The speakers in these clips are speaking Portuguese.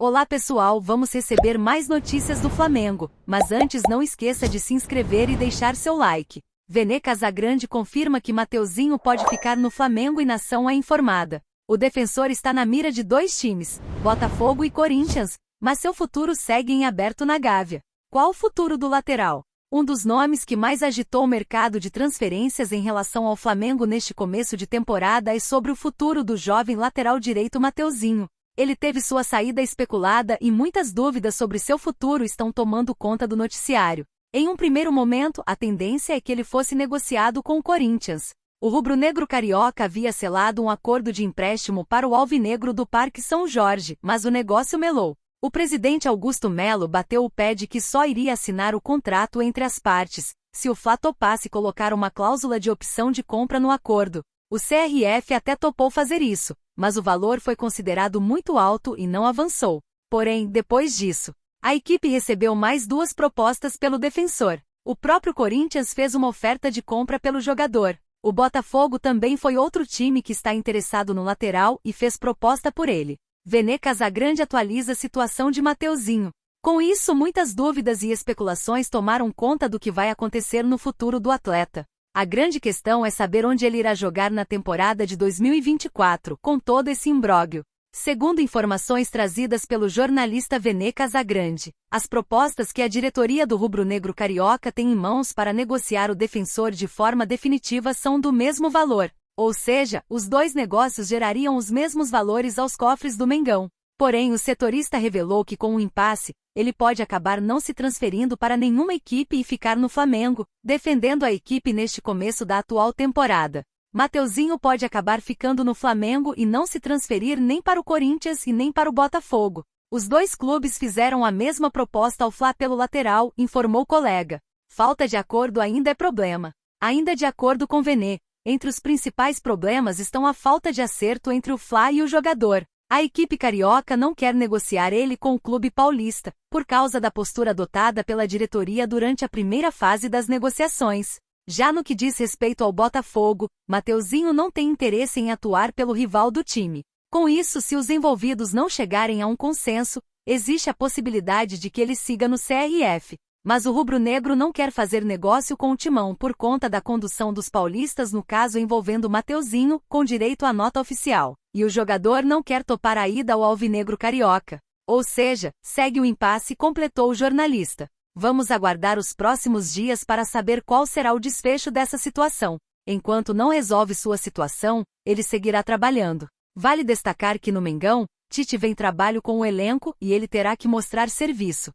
Olá pessoal, vamos receber mais notícias do Flamengo, mas antes não esqueça de se inscrever e deixar seu like. Vene Casagrande confirma que Mateuzinho pode ficar no Flamengo e nação é informada. O defensor está na mira de dois times, Botafogo e Corinthians, mas seu futuro segue em aberto na Gávea. Qual o futuro do lateral? Um dos nomes que mais agitou o mercado de transferências em relação ao Flamengo neste começo de temporada é sobre o futuro do jovem lateral direito Mateuzinho. Ele teve sua saída especulada e muitas dúvidas sobre seu futuro estão tomando conta do noticiário. Em um primeiro momento, a tendência é que ele fosse negociado com o Corinthians. O rubro-negro carioca havia selado um acordo de empréstimo para o alvinegro do Parque São Jorge, mas o negócio melou. O presidente Augusto Melo bateu o pé de que só iria assinar o contrato entre as partes, se o Fla topasse colocar uma cláusula de opção de compra no acordo. O CRF até topou fazer isso, mas o valor foi considerado muito alto e não avançou. Porém, depois disso, a equipe recebeu mais duas propostas pelo defensor. O próprio Corinthians fez uma oferta de compra pelo jogador. O Botafogo também foi outro time que está interessado no lateral e fez proposta por ele. Vene Casagrande atualiza a situação de Mateuzinho. Com isso, muitas dúvidas e especulações tomaram conta do que vai acontecer no futuro do atleta. A grande questão é saber onde ele irá jogar na temporada de 2024, com todo esse imbróglio. Segundo informações trazidas pelo jornalista Vene Casagrande, as propostas que a diretoria do rubro-negro carioca tem em mãos para negociar o defensor de forma definitiva são do mesmo valor, ou seja, os dois negócios gerariam os mesmos valores aos cofres do Mengão. Porém, o setorista revelou que com o impasse, ele pode acabar não se transferindo para nenhuma equipe e ficar no Flamengo, defendendo a equipe neste começo da atual temporada. Mateuzinho pode acabar ficando no Flamengo e não se transferir nem para o Corinthians e nem para o Botafogo. Os dois clubes fizeram a mesma proposta ao Fla pelo lateral, informou o colega. Falta de acordo ainda é problema. Ainda de acordo com Vene, entre os principais problemas estão a falta de acerto entre o Fla e o jogador. A equipe carioca não quer negociar ele com o clube paulista, por causa da postura adotada pela diretoria durante a primeira fase das negociações. Já no que diz respeito ao Botafogo, Mateuzinho não tem interesse em atuar pelo rival do time. Com isso, se os envolvidos não chegarem a um consenso, existe a possibilidade de que ele siga no CRF. Mas o rubro-negro não quer fazer negócio com o Timão por conta da condução dos paulistas no caso envolvendo Mateuzinho, com direito à nota oficial. E o jogador não quer topar a ida ao alvinegro carioca. Ou seja, segue o impasse, completou o jornalista. Vamos aguardar os próximos dias para saber qual será o desfecho dessa situação. Enquanto não resolve sua situação, ele seguirá trabalhando. Vale destacar que no Mengão, Tite vem trabalho com o elenco e ele terá que mostrar serviço.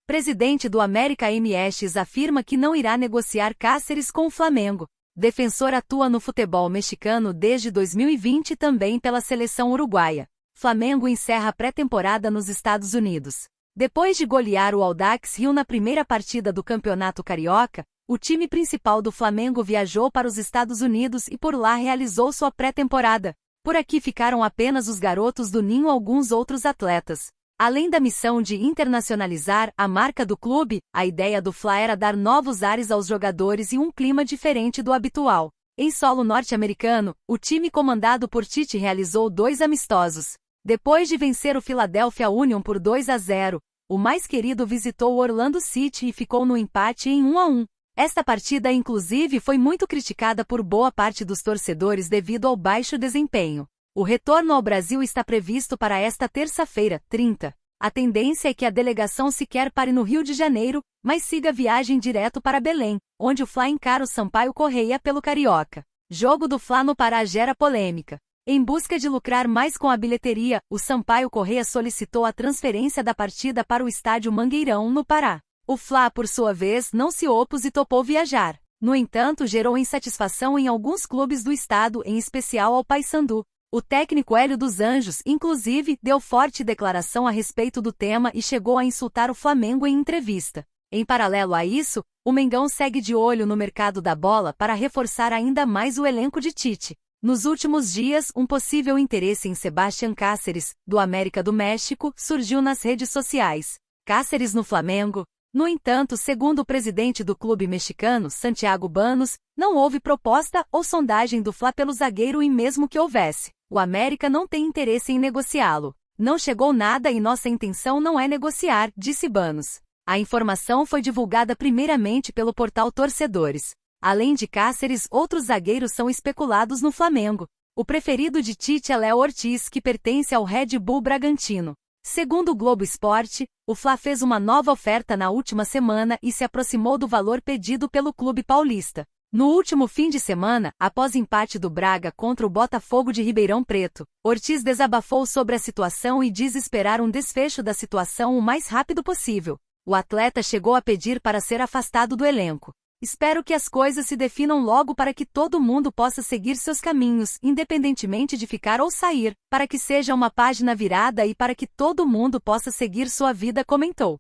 Presidente do América MS afirma que não irá negociar Cáceres com o Flamengo. Defensor atua no futebol mexicano desde 2020 e também pela seleção uruguaia. Flamengo encerra a pré-temporada nos Estados Unidos. Depois de golear o Audax Rio na primeira partida do Campeonato Carioca, o time principal do Flamengo viajou para os Estados Unidos e por lá realizou sua pré-temporada. Por aqui ficaram apenas os garotos do Ninho e alguns outros atletas. Além da missão de internacionalizar a marca do clube, a ideia do Fla era dar novos ares aos jogadores e um clima diferente do habitual. Em solo norte-americano, o time comandado por Tite realizou 2 amistosos. Depois de vencer o Philadelphia Union por 2-0, o mais querido visitou o Orlando City e ficou no empate em 1-1. Esta partida inclusive foi muito criticada por boa parte dos torcedores devido ao baixo desempenho. O retorno ao Brasil está previsto para esta terça-feira, 30. A tendência é que a delegação sequer pare no Rio de Janeiro, mas siga a viagem direto para Belém, onde o Fla encara o Sampaio Corrêa pelo Carioca. Jogo do Fla no Pará gera polêmica. Em busca de lucrar mais com a bilheteria, o Sampaio Corrêa solicitou a transferência da partida para o estádio Mangueirão, no Pará. O Fla, por sua vez, não se opôs e topou viajar. No entanto, gerou insatisfação em alguns clubes do estado, em especial ao Paysandu. O técnico Hélio dos Anjos, inclusive, deu forte declaração a respeito do tema e chegou a insultar o Flamengo em entrevista. Em paralelo a isso, o Mengão segue de olho no mercado da bola para reforçar ainda mais o elenco de Tite. Nos últimos dias, um possível interesse em Sebastián Cáceres, do América do México, surgiu nas redes sociais. Cáceres no Flamengo? No entanto, segundo o presidente do clube mexicano, Santiago Banos, não houve proposta ou sondagem do Fla pelo zagueiro e mesmo que houvesse, o América não tem interesse em negociá-lo. Não chegou nada e nossa intenção não é negociar, disse Banos. A informação foi divulgada primeiramente pelo portal Torcedores. Além de Cáceres, outros zagueiros são especulados no Flamengo. O preferido de Tite é Léo Ortiz, que pertence ao Red Bull Bragantino. Segundo o Globo Esporte, o Fla fez uma nova oferta na última semana e se aproximou do valor pedido pelo clube paulista. No último fim de semana, após empate do Braga contra o Botafogo de Ribeirão Preto, Ortiz desabafou sobre a situação e diz esperar um desfecho da situação o mais rápido possível. O atleta chegou a pedir para ser afastado do elenco. Espero que as coisas se definam logo para que todo mundo possa seguir seus caminhos, independentemente de ficar ou sair, para que seja uma página virada e para que todo mundo possa seguir sua vida, comentou.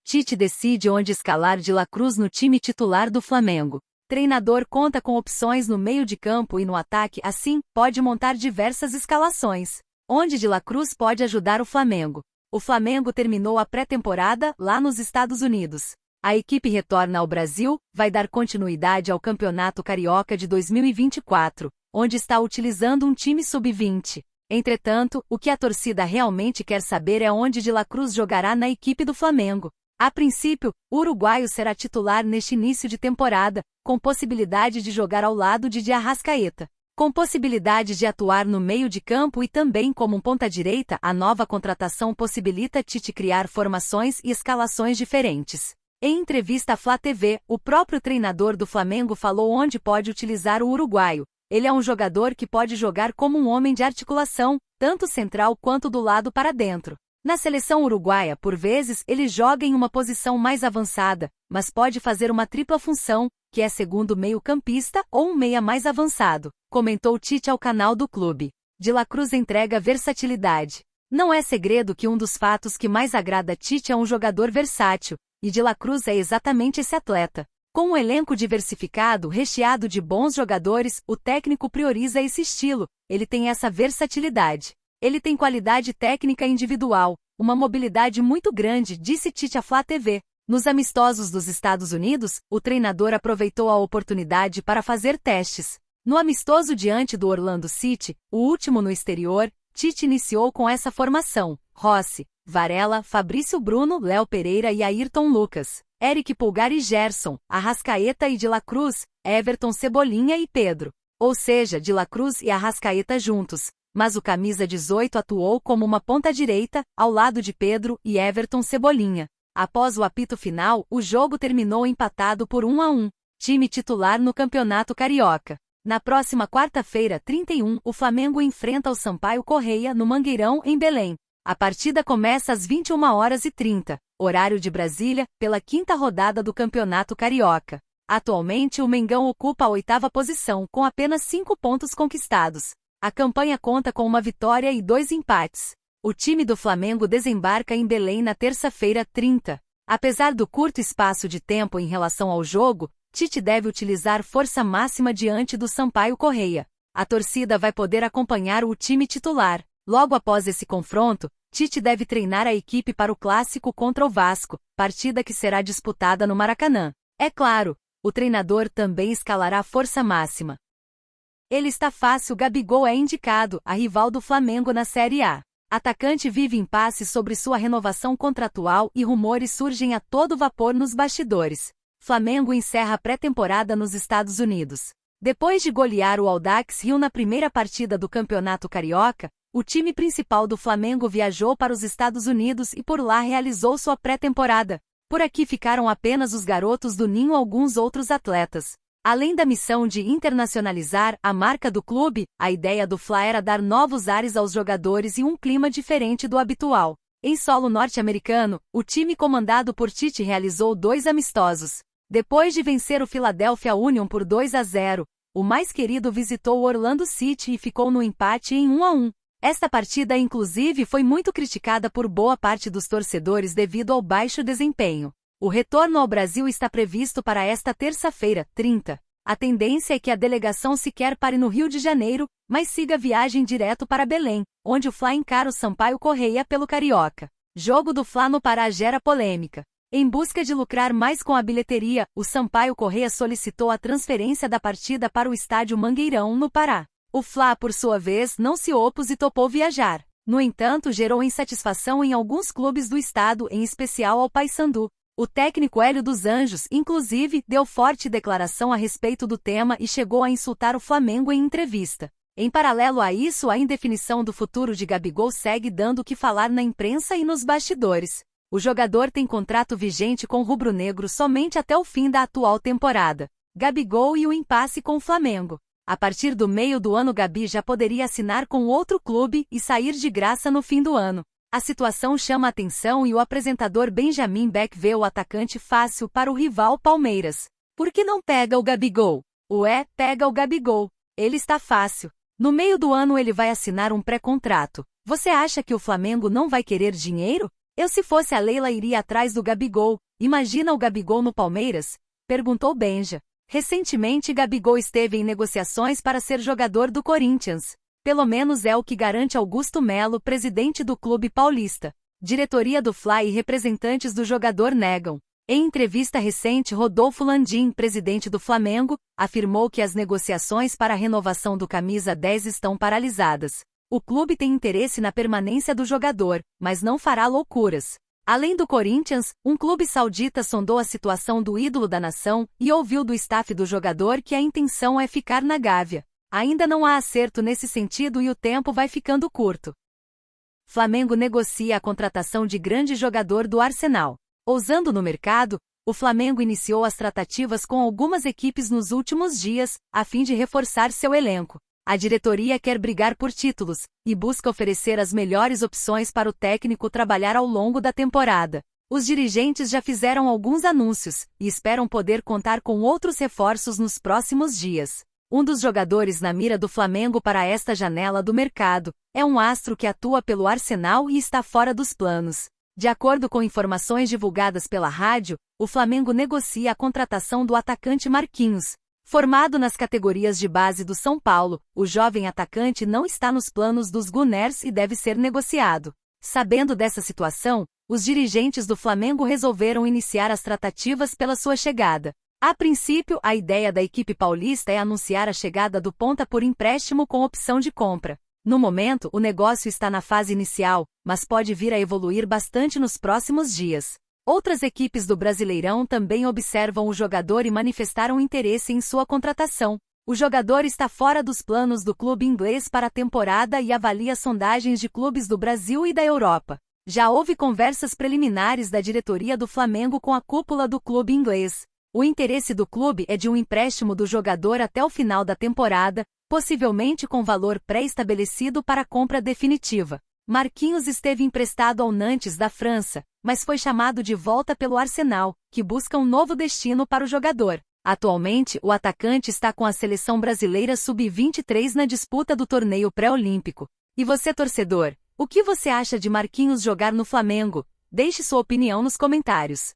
Tite decide onde escalar De La Cruz no time titular do Flamengo. Treinador conta com opções no meio de campo e no ataque, assim, pode montar diversas escalações, onde De La Cruz pode ajudar o Flamengo. O Flamengo terminou a pré-temporada lá nos Estados Unidos. A equipe retorna ao Brasil, vai dar continuidade ao Campeonato Carioca de 2024, onde está utilizando um time sub-20. Entretanto, o que a torcida realmente quer saber é onde De La Cruz jogará na equipe do Flamengo. A princípio, o uruguaio será titular neste início de temporada, com possibilidade de jogar ao lado de Arrascaeta. Com possibilidade de atuar no meio de campo e também como um ponta-direita, a nova contratação possibilita Tite criar formações e escalações diferentes. Em entrevista à Flá TV, o próprio treinador do Flamengo falou onde pode utilizar o uruguaio. Ele é um jogador que pode jogar como um homem de articulação, tanto central quanto do lado para dentro. Na seleção uruguaia, por vezes, ele joga em uma posição mais avançada, mas pode fazer uma tripla função, que é segundo meio-campista ou um meia mais avançado, comentou Tite ao canal do clube. De La Cruz entrega versatilidade. Não é segredo que um dos fatos que mais agrada a Tite é um jogador versátil, e De La Cruz é exatamente esse atleta. Com um elenco diversificado, recheado de bons jogadores, o técnico prioriza esse estilo, ele tem essa versatilidade. Ele tem qualidade técnica individual, uma mobilidade muito grande, disse Tite à Flá TV. Nos amistosos dos Estados Unidos, o treinador aproveitou a oportunidade para fazer testes. No amistoso diante do Orlando City, o último no exterior, Tite iniciou com essa formação: Rossi, Varela, Fabrício Bruno, Léo Pereira e Ayrton Lucas, Eric Pulgar e Gerson, Arrascaeta e De La Cruz, Everton, Cebolinha e Pedro. Ou seja, De La Cruz e Arrascaeta juntos. Mas o camisa 18 atuou como uma ponta-direita, ao lado de Pedro e Everton, Cebolinha. Após o apito final, o jogo terminou empatado por 1-1. Time titular no Campeonato Carioca. Na próxima quarta-feira, 31, o Flamengo enfrenta o Sampaio Corrêa no Mangueirão, em Belém. A partida começa às 21h30, horário de Brasília, pela quinta rodada do Campeonato Carioca. Atualmente, o Mengão ocupa a 8ª posição, com apenas 5 pontos conquistados. A campanha conta com uma vitória e 2 empates. O time do Flamengo desembarca em Belém na terça-feira, 30. Apesar do curto espaço de tempo em relação ao jogo, Tite deve utilizar força máxima diante do Sampaio Corrêa. A torcida vai poder acompanhar o time titular. Logo após esse confronto, Tite deve treinar a equipe para o clássico contra o Vasco, partida que será disputada no Maracanã. É claro, o treinador também escalará força máxima. Ele está fácil. Gabigol é indicado, a rival do Flamengo na Série A. Atacante vive impasse sobre sua renovação contratual e rumores surgem a todo vapor nos bastidores. Flamengo encerra a pré-temporada nos Estados Unidos. Depois de golear o Audax Rio na primeira partida do Campeonato Carioca, o time principal do Flamengo viajou para os Estados Unidos e por lá realizou sua pré-temporada. Por aqui ficaram apenas os garotos do ninho e alguns outros atletas. Além da missão de internacionalizar a marca do clube, a ideia do Fla era dar novos ares aos jogadores e um clima diferente do habitual. Em solo norte-americano, o time comandado por Tite realizou 2 amistosos. Depois de vencer o Philadelphia Union por 2-0, o mais querido visitou o Orlando City e ficou no empate em 1-1. Esta partida inclusive foi muito criticada por boa parte dos torcedores devido ao baixo desempenho. O retorno ao Brasil está previsto para esta terça-feira, 30. A tendência é que a delegação sequer pare no Rio de Janeiro, mas siga a viagem direto para Belém, onde o Fla encara o Sampaio Corrêa pelo Carioca. Jogo do Fla no Pará gera polêmica. Em busca de lucrar mais com a bilheteria, o Sampaio Corrêa solicitou a transferência da partida para o estádio Mangueirão, no Pará. O Fla, por sua vez, não se opôs e topou viajar. No entanto, gerou insatisfação em alguns clubes do estado, em especial ao Paysandu. O técnico Hélio dos Anjos, inclusive, deu forte declaração a respeito do tema e chegou a insultar o Flamengo em entrevista. Em paralelo a isso, a indefinição do futuro de Gabigol segue dando o que falar na imprensa e nos bastidores. O jogador tem contrato vigente com o rubro-negro somente até o fim da atual temporada. Gabigol e o impasse com o Flamengo. A partir do meio do ano, Gabi já poderia assinar com outro clube e sair de graça no fim do ano. A situação chama a atenção e o apresentador Benjamin Beck vê o atacante fácil para o rival Palmeiras. Por que não pega o Gabigol? Pega o Gabigol. Ele está fácil. No meio do ano ele vai assinar um pré-contrato. Você acha que o Flamengo não vai querer dinheiro? Eu, se fosse a Leila, iria atrás do Gabigol. Imagina o Gabigol no Palmeiras? Perguntou Benja. Recentemente, Gabigol esteve em negociações para ser jogador do Corinthians. Pelo menos é o que garante Augusto Melo, presidente do clube paulista. Diretoria do Fly e representantes do jogador negam. Em entrevista recente, Rodolfo Landim, presidente do Flamengo, afirmou que as negociações para a renovação do camisa 10 estão paralisadas. O clube tem interesse na permanência do jogador, mas não fará loucuras. Além do Corinthians, um clube saudita sondou a situação do ídolo da nação e ouviu do staff do jogador que a intenção é ficar na Gávea. Ainda não há acerto nesse sentido e o tempo vai ficando curto. Flamengo negocia a contratação de grande jogador do Arsenal. Ousando no mercado, o Flamengo iniciou as tratativas com algumas equipes nos últimos dias, a fim de reforçar seu elenco. A diretoria quer brigar por títulos e busca oferecer as melhores opções para o técnico trabalhar ao longo da temporada. Os dirigentes já fizeram alguns anúncios e esperam poder contar com outros reforços nos próximos dias. Um dos jogadores na mira do Flamengo para esta janela do mercado é um astro que atua pelo Arsenal e está fora dos planos. De acordo com informações divulgadas pela rádio, o Flamengo negocia a contratação do atacante Marquinhos. Formado nas categorias de base do São Paulo, o jovem atacante não está nos planos dos Gunners e deve ser negociado. Sabendo dessa situação, os dirigentes do Flamengo resolveram iniciar as tratativas pela sua chegada. A princípio, a ideia da equipe paulista é anunciar a chegada do ponta por empréstimo com opção de compra. No momento, o negócio está na fase inicial, mas pode vir a evoluir bastante nos próximos dias. Outras equipes do Brasileirão também observam o jogador e manifestaram interesse em sua contratação. O jogador está fora dos planos do clube inglês para a temporada e avalia sondagens de clubes do Brasil e da Europa. Já houve conversas preliminares da diretoria do Flamengo com a cúpula do clube inglês. O interesse do clube é de um empréstimo do jogador até o final da temporada, possivelmente com valor pré-estabelecido para a compra definitiva. Marquinhos esteve emprestado ao Nantes da França, mas foi chamado de volta pelo Arsenal, que busca um novo destino para o jogador. Atualmente, o atacante está com a seleção brasileira sub-23 na disputa do torneio pré-olímpico. E você, torcedor, o que você acha de Marquinhos jogar no Flamengo? Deixe sua opinião nos comentários.